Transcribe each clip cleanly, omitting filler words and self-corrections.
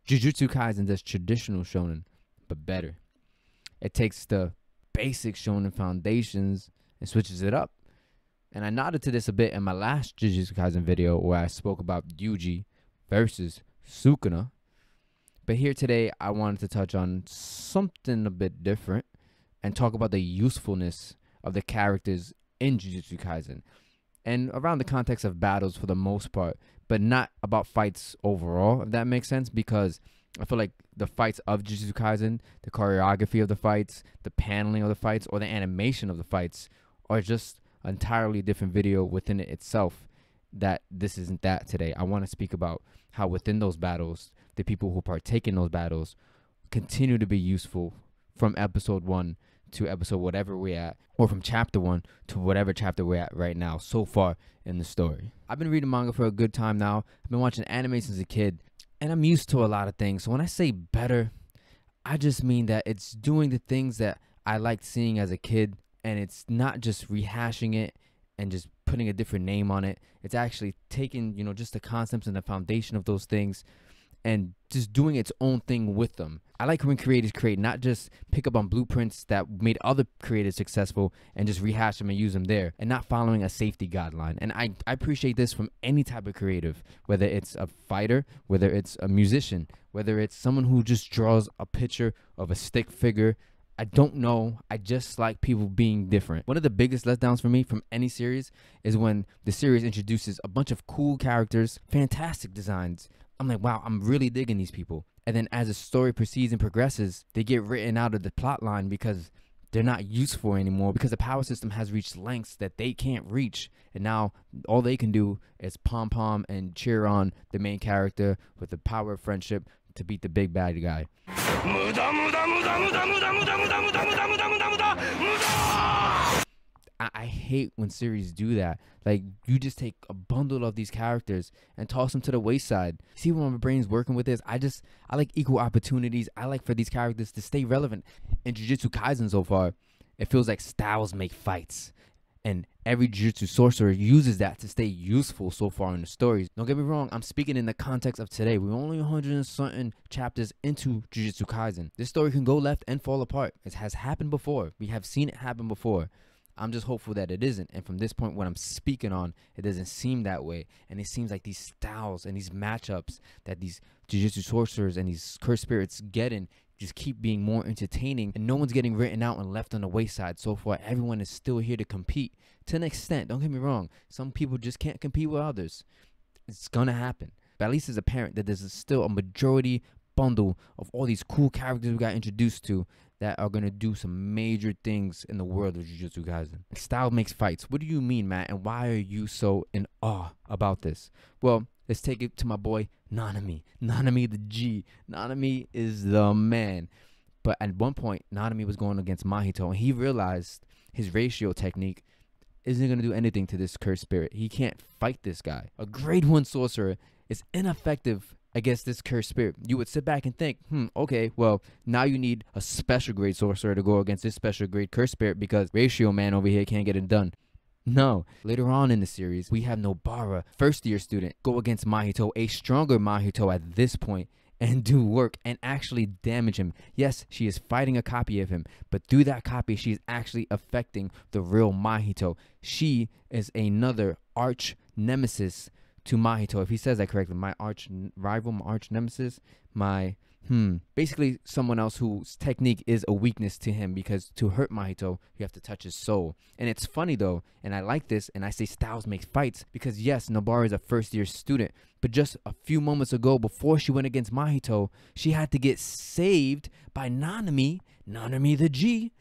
Jujutsu Kaisen does traditional shonen, but better. It takes the basic shonen foundations and switches it up. And I nodded to this a bit in my last Jujutsu Kaisen video where I spoke about Yuji versus Sukuna. But here today, I wanted to touch on something a bit different and talk about the usefulness of the characters in Jujutsu Kaisen. And around the context of battles for the most part, but not about fights overall, if that makes sense, because I feel like the fights of Jujutsu Kaisen, the choreography of the fights, the paneling of the fights, or the animation of the fights are just an entirely different video within it itself. That this isn't that today. I want to speak about how within those battles, the people who partake in those battles continue to be useful from episode 1 to episode whatever we're at, or from chapter 1 to whatever chapter we're at right now so far in the story. I've been reading manga for a good time now. I've been watching anime since a kid, and I'm used to a lot of things. So when I say better, I just mean that it's doing the things that I liked seeing as a kid, and it's not just rehashing it and just putting a different name on it. It's actually taking, just the concepts and the foundation of those things and just doing its own thing with them. I like when creators create, not just pick up on blueprints that made other creators successful and just rehash them and use them there, and not following a safety guideline. And I appreciate this from any type of creative, whether it's a fighter, whether it's a musician, whether it's someone who just draws a picture of a stick figure. I don't know. I just like people being different. One of the biggest letdowns for me from any series is when the series introduces a bunch of cool characters, fantastic designs. I'm like, wow, I'm really digging these people. And then as the story proceeds and progresses, they get written out of the plot line because they're not useful anymore, because the power system has reached lengths that they can't reach. And now all they can do is pom-pom and cheer on the main character with the power of friendship to beat the big bad guy. I hate when series do that. Like, you just take a bundle of these characters and toss them to the wayside. See where my brain's working with this? I like equal opportunities. I like for these characters to stay relevant. In Jujutsu Kaisen so far, it feels like styles make fights. And every Jujutsu sorcerer uses that to stay useful so far in the stories. Don't get me wrong, I'm speaking in the context of today. We're only 100 and something chapters into Jujutsu Kaisen. This story can go left and fall apart. It has happened before. We have seen it happen before. I'm just hopeful that it isn't. And from this point, what I'm speaking on, it doesn't seem that way. And it seems like these styles and these matchups that these Jujutsu sorcerers and these cursed spirits get in just keep being more entertaining, and no one's getting written out and left on the wayside so far. Everyone is still here to compete to an extent. Don't get me wrong. Some people just can't compete with others. It's gonna happen. But at least it's apparent that there's still a majority bundle of all these cool characters we got introduced to that are gonna do some major things in the world of Jujutsu Kaisen. Style makes fights. What do you mean, Matt? And why are you so in awe about this? Well, let's take it to my boy Nanami. Nanami the G. Nanami is the man. But at one point, Nanami was going against Mahito, and he realized his ratio technique isn't going to do anything to this cursed spirit. He can't fight this guy. A grade 1 sorcerer is ineffective against this cursed spirit. You would sit back and think, okay, well, now you need a special grade sorcerer to go against this special grade cursed spirit because ratio man over here can't get it done. No. Later on in the series, we have Nobara, first-year student, go against Mahito, a stronger Mahito at this point, and do work and actually damage him. Yes, she is fighting a copy of him, but through that copy, she is actually affecting the real Mahito. She is another arch nemesis to Mahito. If he says that correctly, my arch rival, my arch nemesis, my... basically someone else whose technique is a weakness to him, because to hurt Mahito, you have to touch his soul. And it's funny though, and I like this, and I say styles make fights, because yes, Nobara is a first-year student, but just a few moments ago, before she went against Mahito, she had to get saved by Nanami the G,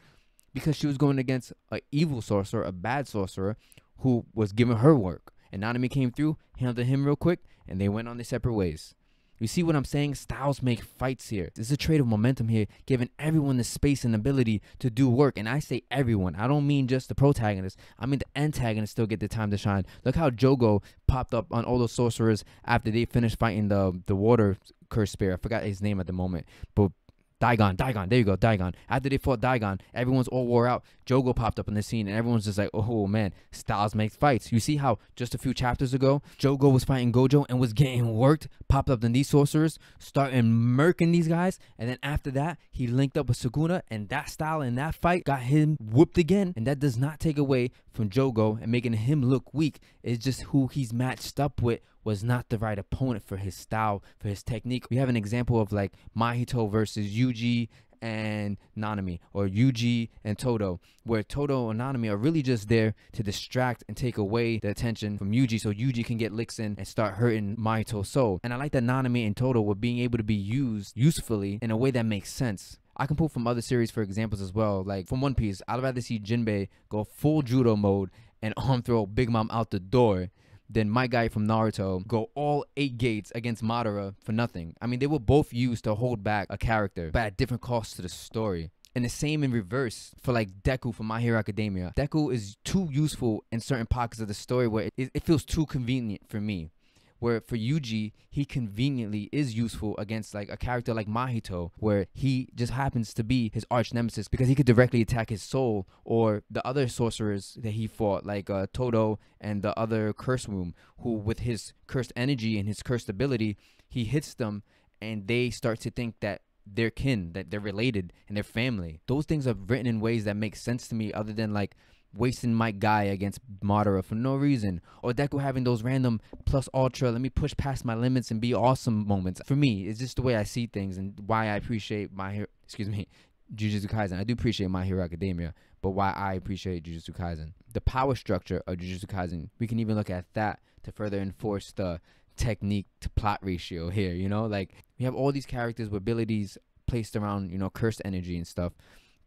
because she was going against an evil sorcerer, a bad sorcerer, who was giving her work. And Nanami came through, handled him real quick, and they went on their separate ways. You see what I'm saying? Styles make fights here. There's a trade of momentum here, giving everyone the space and ability to do work. And I say everyone. I don't mean just the protagonist. I mean the antagonists still get the time to shine. Look how Jogo popped up on all those sorcerers after they finished fighting the water curse spirit. I forgot his name at the moment. But Daigon. There you go, Daigon. After they fought Daigon, everyone's all wore out. Jogo popped up in the scene, and everyone's just like, oh man, styles make fights. You see how just a few chapters ago, Jogo was fighting Gojo and was getting worked, popped up in these sorcerers, starting murking these guys, and then after that, he linked up with Sukuna, and that style in that fight got him whooped again, and that does not take away from Jogo and making him look weak. It's just who he's matched up with was not the right opponent for his style, for his technique. We have an example of like Mahito versus Yuji and Nanami, or Yuji and Todo, where Todo and Nanami are really just there to distract and take away the attention from Yuji, so Yuji can get licks in and start hurting Mahito's soul. And I like that Nanami and Todo were being able to be used usefully in a way that makes sense. I can pull from other series for examples as well. Like from One Piece, I'd rather see Jinbei go full judo mode and arm throw Big Mom out the door than my guy from Naruto go all 8 gates against Madara for nothing. I mean, they were both used to hold back a character, but at different costs to the story. And the same in reverse for like Deku from My Hero Academia. Deku is too useful in certain pockets of the story where it feels too convenient for me. Where for Yuji, he conveniently is useful against like a character like Mahito, where he just happens to be his arch nemesis because he could directly attack his soul, or the other sorcerers that he fought, like Todo and the other curse room, who with his cursed energy and his cursed ability, he hits them and they start to think that they're kin, that they're related and they're family. Those things are written in ways that make sense to me, other than like wasting my guy against Madara for no reason, or Deku having those random plus ultra, let me push past my limits and be awesome moments. For me, it's just the way I see things and why I appreciate Jujutsu Kaisen. I do appreciate My Hero Academia, but why I appreciate Jujutsu Kaisen. The power structure of Jujutsu Kaisen, we can even look at that to further enforce the technique to plot ratio here, you know? Like, we have all these characters with abilities placed around, you know, cursed energy and stuff,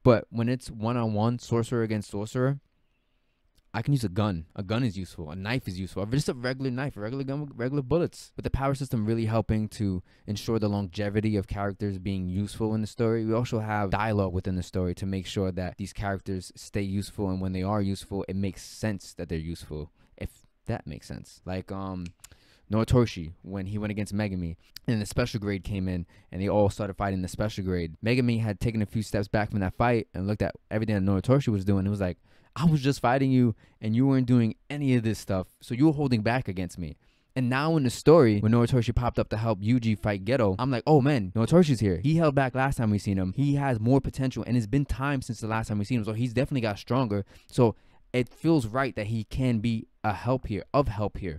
but when it's one-on-one, sorcerer against sorcerer, I can use a gun. A gun is useful. A knife is useful. Just a regular knife, a regular gun with regular bullets. With the power system really helping to ensure the longevity of characters being useful in the story, we also have dialogue within the story to make sure that these characters stay useful, and when they are useful, it makes sense that they're useful, if that makes sense. Like Noritoshi, when he went against Megami, and the special grade came in, and they all started fighting the special grade. Megami had taken a few steps back from that fight and looked at everything that Noritoshi was doing. It was like, I was just fighting you and you weren't doing any of this stuff, so you were holding back against me. And now in the story, when Noritoshi popped up to help Yuji fight Geto, I'm like, oh man, Noritoshi's here. He held back last time we seen him. He has more potential, and it's been time since the last time we seen him, so he's definitely got stronger. So it feels right that he can be a help here,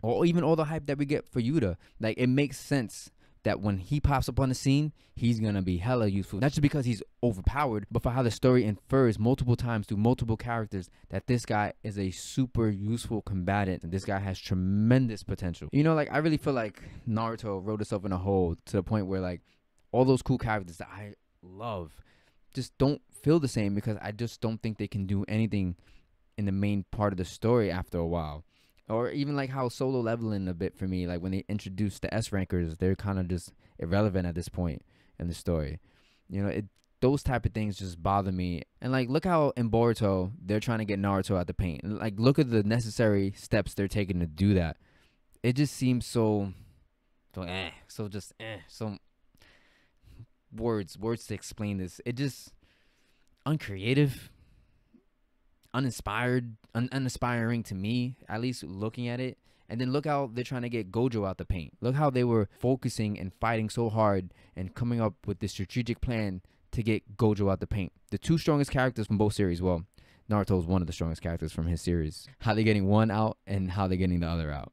or even all the hype that we get for Yuta. Like, it makes sense that when he pops up on the scene, he's gonna be hella useful. Not just because he's overpowered, but for how the story infers multiple times through multiple characters that this guy is a super useful combatant, and this guy has tremendous potential. You know, like, I really feel like Naruto wrote itself in a hole to the point where, like, all those cool characters that I love just don't feel the same, because I just don't think they can do anything in the main part of the story after a while. Or even like how Solo Leveling a bit for me, like when they introduced the S rankers, they're kind of just irrelevant at this point in the story. You know, those type of things just bother me. And like, look how in Boruto, they're trying to get Naruto out the paint. And like, look at the necessary steps they're taking to do that. It just seems so words to explain this. It just uncreative, uninspired, uninspiring to me, at least looking at it. And then look how they're trying to get Gojo out the paint. Look how they were focusing and fighting so hard and coming up with this strategic plan to get Gojo out the paint. The two strongest characters from both series, well, Naruto is one of the strongest characters from his series. How they're getting one out and how they're getting the other out.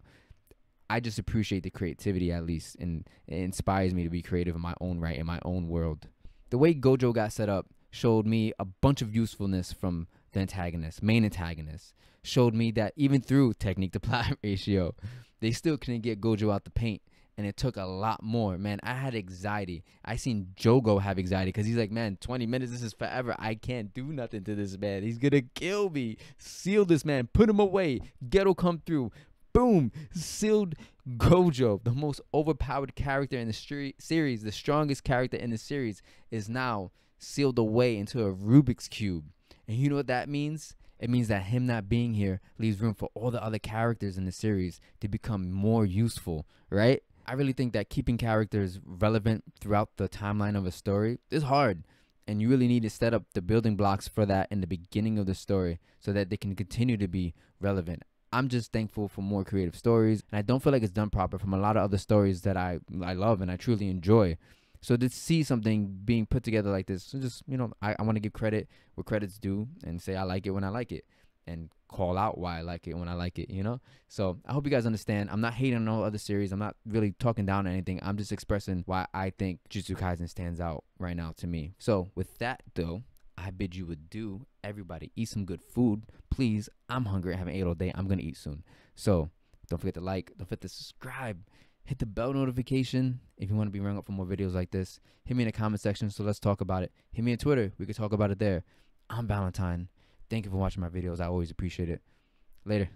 I just appreciate the creativity, at least, and it inspires me to be creative in my own right, in my own world. The way Gojo got set up showed me a bunch of usefulness from the antagonist, main antagonist. Showed me that even through technique to plot ratio, they still couldn't get Gojo out the paint, and it took a lot more. Man, I had anxiety. I seen Jogo have anxiety because he's like, man, 20 minutes, this is forever. I can't do nothing to this man. He's gonna kill me. Seal this man. Put him away. Geto come through. Boom. Sealed Gojo, the most overpowered character in the series, the strongest character in the series, is now sealed away into a Rubik's Cube. And you know what that means? It means that him not being here leaves room for all the other characters in the series to become more useful, right? I really think that keeping characters relevant throughout the timeline of a story is hard. And you really need to set up the building blocks for that in the beginning of the story so that they can continue to be relevant. I'm just thankful for more creative stories, and I don't feel like it's done proper from a lot of other stories that I love and I truly enjoy. So to see something being put together like this, so just, I want to give credit where credit's due and say I like it when I like it and call out why I like it when I like it, So I hope you guys understand. I'm not hating on no other series. I'm not really talking down on anything. I'm just expressing why I think Jujutsu Kaisen stands out right now to me. So with that, though, I bid you adieu. Everybody, eat some good food. Please, I'm hungry. I haven't ate all day. I'm going to eat soon. So don't forget to like. Don't forget to subscribe. Hit the bell notification if you want to be rung up for more videos like this. Hit me in the comment section so let's talk about it. Hit me on Twitter. We could talk about it there. I'm Valentine. Thank you for watching my videos. I always appreciate it. Later.